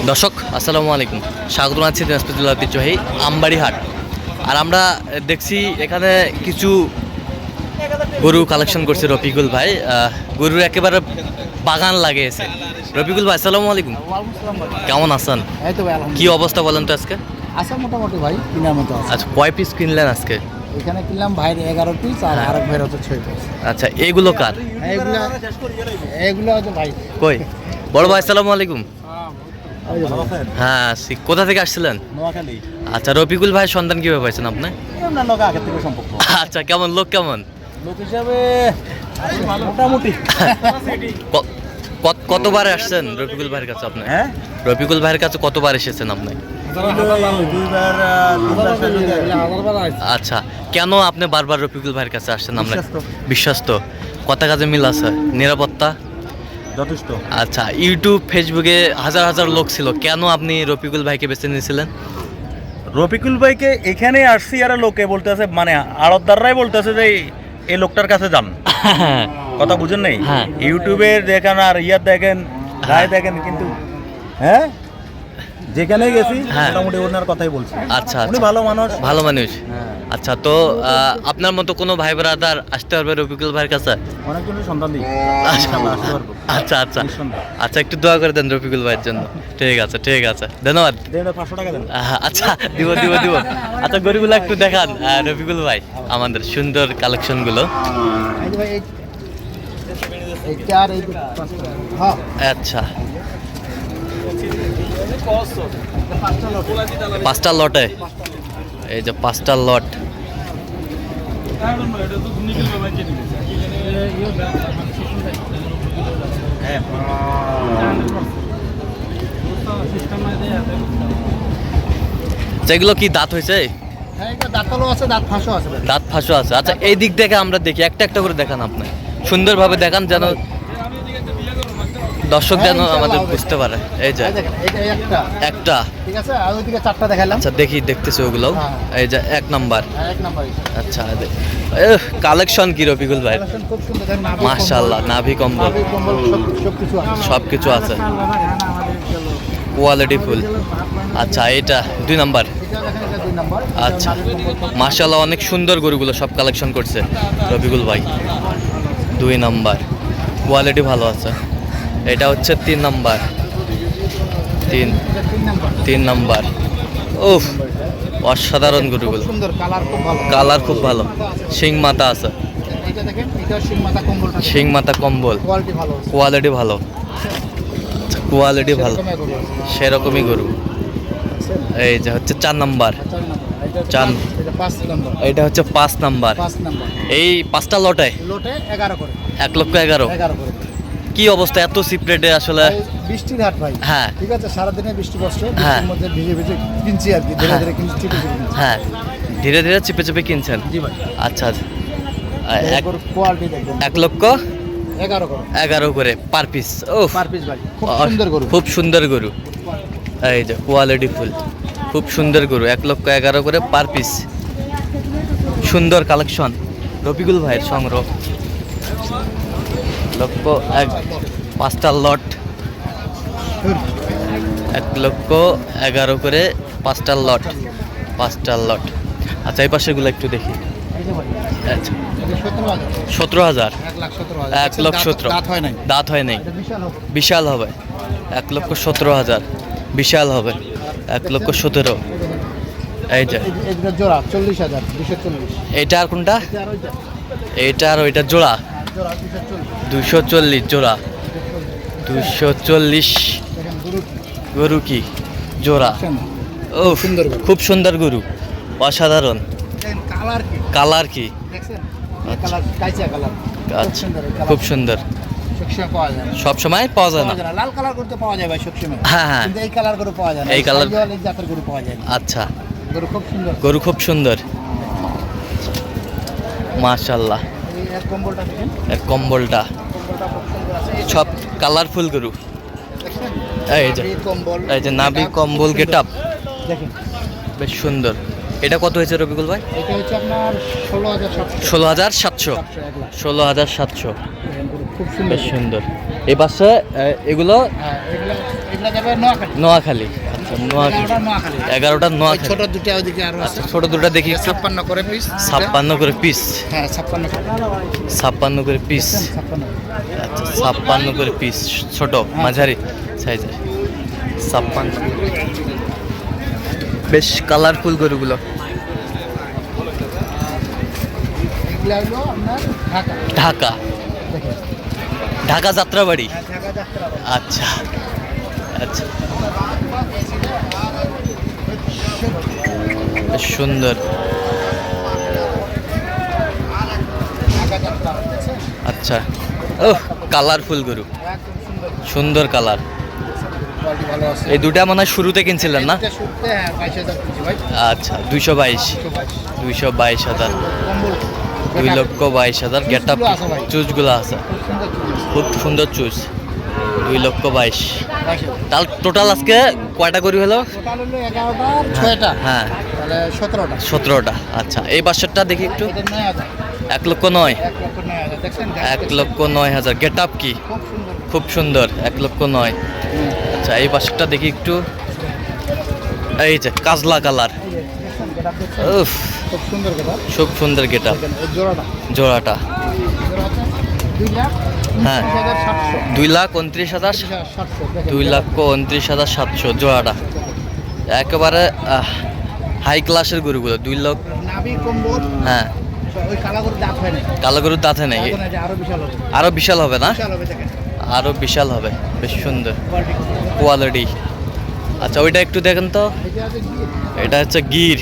দর্শক আসসালামু আলাইকুম, স্বাগত জানাচ্ছি দিনাজপুর জেলার ঐতিহ্যবাহী আমবাড়ি হাট। আর আমরা দেখছি এখানে কিছু গরু কালেকশন করছে রফিকুল ভাই। গরুর একেবারে বাগান লাগিয়েছে। রফিকুল ভাই আসসালামু আলাইকুম, কেমন আছেন? এই তো ভাই আলহামদুলিল্লাহ। কি অবস্থা বলেন তো আজকে? আছে মোটামুটি ভাই, কেনার মতো আছে। আচ্ছা, কয় পিস কিনলেন আজকে? এখানে কিনলাম ভাইয়ের 11 পিস আর আরেক ভাইয়ের হচ্ছে 6 পিস। আচ্ছা, এইগুলো কার? এইগুলো এইগুলো হচ্ছে ভাই। কই বড় ভাই আসসালামু আলাইকুম। ওই যে ভাই। হ্যাঁ, কোথা থেকে আসছিলেন? নোয়াখালী। আচ্ছা, রফিকুল ভাইয়ের সন্ধান কিভাবে পাইছেন আপনি? না লোক আগে থেকে সম্পর্ক। আচ্ছা, কেমন লোক কেমন? লোক হিসাবে মোটামুটি। কতবার আসছেন রফিকুল ভাইয়ের কাছে আপনি? হ্যাঁ, রফিকুল ভাইয়ের কাছে কতবার এসেছেন আপনি? দুইবার আচ্ছা, কেন আপনি বারবার রফিকুল ভাইয়ের কাছে আসছেন? আমরা বিশ্বস্ত, কথা কাজে মিল আছে, নিরাপত্তা যথেষ্ট। আচ্ছা, ইউটিউব ফেসবুকে হাজার হাজার লোক ছিল, কেন আপনি রফিকুল ভাইকে বেছে নিয়েছিলেন? রফিকুল ভাইকে এখানে আসছি আর লোকে বলতেছে, মানে আড়তদাররাই বলতেছে যে এই লোকটার কাছে যান। কথা বুঝেন নাই? হ্যাঁ। ইউটিউবে দেখেন আর দেখেন, গায়ে দেখেন, কিন্তু হ্যাঁ যেখানে গেছি হ্যাঁ। মোটামুটি ওনার কথাই বলছি। আচ্ছা, উনি আচ্ছা, ভালো মানুষ। ভালো মানুষ। হ্যাঁ। আচ্ছা, তো আপনার মতো কোনো ভাই ব্রাদার আসতে পারবে রফিকুল ভাইয়ের কাছে? অনেকজনের সন্তান দিই। আচ্ছা। ইনশাআল্লাহ আসতে পারবো। আচ্ছা আচ্ছা নিঃসন্দেহে। আচ্ছা, একটু দোয়া করে দেন রফিকুল ভাইয়ের জন্য। ঠিক আছে, ঠিক আছে, ধন্যবাদ। দেন 500 টাকা দেন। আচ্ছা, দিব দিব দিব। আচ্ছা, গরুগুলো একটু দেখান রফিকুল ভাই, আমাদের সুন্দর কালেকশনগুলো। এই যে ভাই এই চার এই পাঁচটা। হ্যাঁ, আচ্ছা, 5টা লটে, এই যে 5টা লট। যেগুলো কি দাঁত হয়েছে? হ্যাঁ, এটা দাঁতালো আছে, দাঁত ফাঁসও আছে ভাই। দাঁত ফাঁসো আছে। আচ্ছা, এই দিক থেকে আমরা দেখি, একটা একটা করে দেখান আপনি, সুন্দরভাবে দেখান যেন দর্শক যেন আমাদের বুঝতে পারে। এই যে এই দেখেন, এটা একটা একটা। ঠিক আছে, আর ওইদিকে 4টা দেখাইলাম। আচ্ছা, দেখি, দেখতেছি ওগুলো। হ্যাঁ। এই যে 1 নাম্বার। হ্যাঁ, এক নাম্বার। আচ্ছা, কালেকশন কি রফিকুল ভাই? খুব সুন্দর, দেখেন নাভি মাশাআল্লাহ, নাভি কম্বল নাভি কম্বল সব কিছু আছে। সব কিছু আছে, কোয়ালিটি ফুল। আচ্ছা, এটা 2 নাম্বার। এটা দেখেন, এটা 2 নাম্বার। আচ্ছা, মাশাআল্লাহ, অনেক সুন্দর গরুগুলো সব কালেকশন করছে রফিকুল ভাই। 2 নাম্বার, কোয়ালিটি ভালো আছে। এটা হচ্ছে 3 নাম্বার। 3 নাম্বার। উফ, অসাধারণ গরুগুলো, সুন্দর, কালার খুব ভালো। কালার খুব ভালো, শিং মাথা আছে, এটা দেখেন, এটা শিং মাথা কম্বলটা। শিং মাথা কম্বল, কোয়ালিটি ভালো। কোয়ালিটি ভালো। আচ্ছা, কোয়ালিটি ভালো, সেরকমই গরু আছে। সেরকমই গরু। এই যে হচ্ছে 4 নাম্বার। 4 নাম্বার। এটা চার। এটা 5 নাম্বার। এটা হচ্ছে 5 নাম্বার। 5 নাম্বার। এই 5টা লটে লোটে 11 করে। 1,11,000। 11 করে। কি অবস্থা এত চিপ রেটে আসলে? ভাই, বৃষ্টির হাট ভাই। হ্যাঁ। ঠিক আছে, সারাদিনে বৃষ্টি পড়ছে, হ্যাঁ। বৃষ্টির মধ্যে ভিজে ভিজে কিনছি আর কি, ধীরে হ্যাঁ। ধীরে কিনছি, চিপে চিপে কিনছি। হ্যাঁ, ধীরে ধীরে চিপে চিপে কিনছেন। জি ভাই। আচ্ছা, এরপর কোয়ালিটি দেখবেন। 1,11,000 11 করে করে পার পিস। ও, পার পিস ভাই, খুব সুন্দর গরু। খুব সুন্দর গরু। এই যে কোয়ালিটি ফুল, খুব সুন্দর গরু। 1,11,000 করে পার পিস। সুন্দর কালেকশন রফিকুল ভাইয়ের সংগ্রহ। 5টা লট, 1,11,000 করে 5টা লট, 5টা লট। আচ্ছা, এই পাশেগুলো একটু দেখি। এই যে ভাই, আচ্ছা, এটা 17,000। 17,000। 1,17,000। 1,17,000। দাঁত হয় নাই। দাঁত হয় নাই, এটা বিশাল হবে। বিশাল হবে। 1,17,000, বিশাল হবে। 1,17,000। এই যে এটা জোড়া 40,000, 240। এইটা আর কোনটা? এটা আর ওইটা। এইটা আর ওইটা জোড়া জোড়া 240। 240 জোড়া। 240 দেখেন গরু কি গরু কি জোড়া। দেখছেন? ও, সুন্দর গরু। খুব সুন্দর গরু, অসাধারণ। দেখেন কালার কি কালার কি? দেখছেন? আচ্ছা। কালার কাইচা কালার। আচ্ছা, খুব সুন্দর। সবসময় পাওয়া যায় না। সব সময় পাওয়া যায় না। পাওয়া যায় না। লাল কালার করতে পাওয়া যায় ভাই সবসময়। হ্যাঁ, হ্যাঁ। কিন্তু এই কালার গরু পাওয়া যায় না। এই কালার- সাইওয়াল এই জাতের গরু পাওয়া যায় না। আচ্ছা, গরু খুব সুন্দর। গরু খুব সুন্দর, মাশাআল্লাহ। এই এর কম্বলটা দেখেন। এর কম্বলটা কম্বলটা খুব সুন্দর আছে। সব কালারফুল গরু। দেখছেন? এই যে নাভি কম্বল। এই যে নাভি এটা কম্বল খুব গেট আপ, সুন্দর। দেখেন, বেশ সুন্দর। এটা কত হয়েছে রফিকুল ভাই? এটা হচ্ছে আপনার 16,700। 16,700। 1 লাখ। 16,700, দেখেন, গরু খুব সুন্দর। বেশ সুন্দর। এই পাশে এগুলো হ্যাঁ, এগুলো এগুলা যাবে নোয়াখালী। নোয়াখালী, আচ্ছা নোয়াখালী, 11টা নোয়াখালী। 11টা ওই নোয়াখালী। ছোট দুটো ওইদিকে আরো আছে। আচ্ছা ছোট দুটো দেখি একটু। 56 করে পিস। 56 করে পিস, হ্যাঁ 56 করে। 56 করে পিস। 56। আচ্ছা 56 করে পিস, ছোট মাঝারি সাইজের 56। বেশ কালারফুল গরুগুলো। এগুলা হলো আপনার ঢাকা। ঢাকা, দেখেন। ঢাকা যাত্রাবাড়ি। হ্যাঁ, ঢাকা যাত্রা। আচ্ছা আচ্ছা, বেশ সুন্দর। ঢাকা যাত্রা দেখছেন? আচ্ছা, ও কালারফুল গরু, একদম সুন্দর। সুন্দর কালার। কোয়ালিটি ভালো আছে। এই দুটা মনে হয় শুরুতে কিনছিলেন না? এটা শুরুতে হ্যাঁ 22,000 কিনছি ভাই। আচ্ছা 222, 222,000, কম্বল। 2,22,000। গেট আপ চুজগুলো আছে ভাই। চুজগুলো আছে, খুব সুন্দর চুজ। খুব সুন্দর চুজ। 2,22,000। 22,000 তাহলে টোটাল আজকে কয়টা গরু হলো? টোটাল হলো 11টা আর 6টা। হ্যাঁ তাহলে 17টা। 17টা। আচ্ছা এই বাসারটা দেখি একটু। এটা 9,000। 1,09,000। 1,09,000 দেখছেন? 1,09,000। গেট আপ কি খুব সুন্দর। খুব সুন্দর, 1,09,000। আচ্ছা এই বাসারটা দেখি একটু। এই যে কাজলা কালার, এই যে দেখছেন গেটআপ দেখছেন? উফ খুব সুন্দর গেটআপ। খুব সুন্দর গেট আপ। দেখেন এই জোড়াটা। জোড়াটা জোড়া আছে 2,29,700। হ্যাঁ। 2,29,700। 700 দেখেন। 2,29,700 জোড়াটা। একেবারে হাই ক্লাসের গরুগুলো 2 লক্ষ। নাভি কম্বল। হ্যাঁ ওই কালা গরুর দাঁত হয় না। কালো গরুর দাঁতে নেই, এখন এটা আরো বিশাল হবে। আরো বিশাল হবে না? বিশাল হবে দেখেন। আরো বিশাল হবে, বেশ সুন্দর কোয়ালিটি। কোয়ালিটি। আচ্ছা ওইটা একটু দেখেন তো। এটা আছে কি? এটা হচ্ছে গির।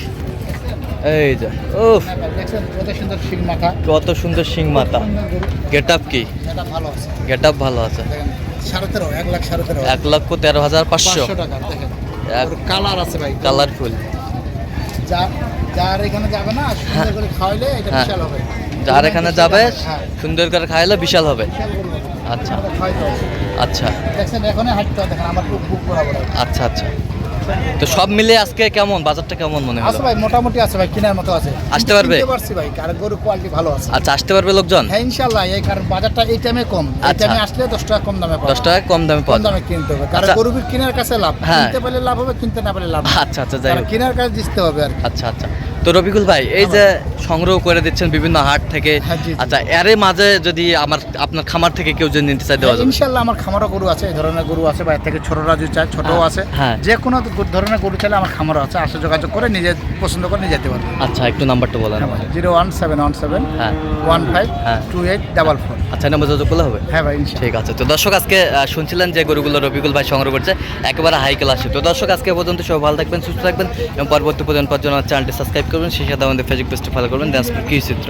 এই যে উফ দেখছেন কত সুন্দর শিং মাথা। কত সুন্দর শিং মাথা। সুন্দর গরু। গেট আপ কি? এটা ভালো আছে। গেট আপ ভালো আছে। দেখেন 13.5 1,13,500 1,13,500। 500 টাকা দেখেন। এক- কালার আছে ভাই। কালারফুল। যার এখানে যাবে না সুন্দর করে খাওয়াইলে এটা হ্যাঁ। বিশাল হবে। যার এখানে যাবে হ্যাঁ, সুন্দর করে খাইলে বিশাল হবে। বিশাল গরু হবে। আচ্ছা। আমাদের খাওয়াইতে হবে। আচ্ছা দেখছেন এখনই হাঁটতে হবে, দেখেন আমার বুক বরাবর আছে। আচ্ছা আচ্ছা, তো সব মিলে আজকে কেমন বাজারটা কেমন মনে হলো? আছে ভাই মোটামুটি আছে ভাই, কেনার মতো আছে। আসতে পারবে? কিনতে পারছি ভাই, কারণ গরু কোয়ালিটি ভালো আছে। আচ্ছা আসতে পারবে লোকজন? হ্যাঁ ইনশাআল্লাহ, এই কারণ বাজারটা এই টাইমে কম। এই আচ্ছা। টাইমে আসলে 10 টাকা কম দামে পাবে। 10 টাকা কম দামে কম পাওয়া যায়। দামে কিনতে হবে, কারণ আচ্ছা। গরু কেনার কাছে লাভ। হ্যাঁ। কিনতে পারলে লাভ হবে, কিনতে না পারলে লাভ হবে। আচ্ছা আচ্ছা, যাই কারণ হোক। কেনার কাছে দিতে হবে আর কি। আচ্ছা আচ্ছা, তো রফিকুল ভাই এই যে সংগ্রহ করে দিচ্ছেন বিভিন্ন হাট থেকে, হ্যাঁ, জি, জি। আচ্ছা এর মাঝে যদি আপনার খামার থেকে কেউ যদি নিতে চাই দেওয়া যাবে? ইনশাআল্লাহ আমার খামারও গরু আছে, এই ধরনের গরু আছে, বাইরে থেকে ছোটরা যদি চায় ছোটও হ্যাঁ, আছে। হ্যাঁ। যে কোনো ধরনের গরু চাইলে আমার খামারও আছে, আসে যোগাযোগ করে নিজে পছন্দ করে নিয়ে যেতে পারবে। আচ্ছা একটু নাম্বারটা বলেন। 01717 হ্যাঁ 152844। আচ্ছা নাম্বার যোগাযোগ করলে হবে? হ্যাঁ ভাই ইনশাআল্লাহ। ঠিক আছে, তো দর্শক আজকে শুনছিলেন যে গরুগুলো রফিকুল ভাই সংগ্রহ করছে একেবারে হাই ক্লাসে। তো দর্শক আজকে পর্যন্ত সব ভালো থাকবেন, সুস্থ থাকবেন এবং পরবর্তী পর্যন্ত চ্যানেলটি সাবস্ক্রাইব করবেন, সেই সাথে আমাদের ফেসবুক পেজটি ফলো করবেন। কি চিত্র।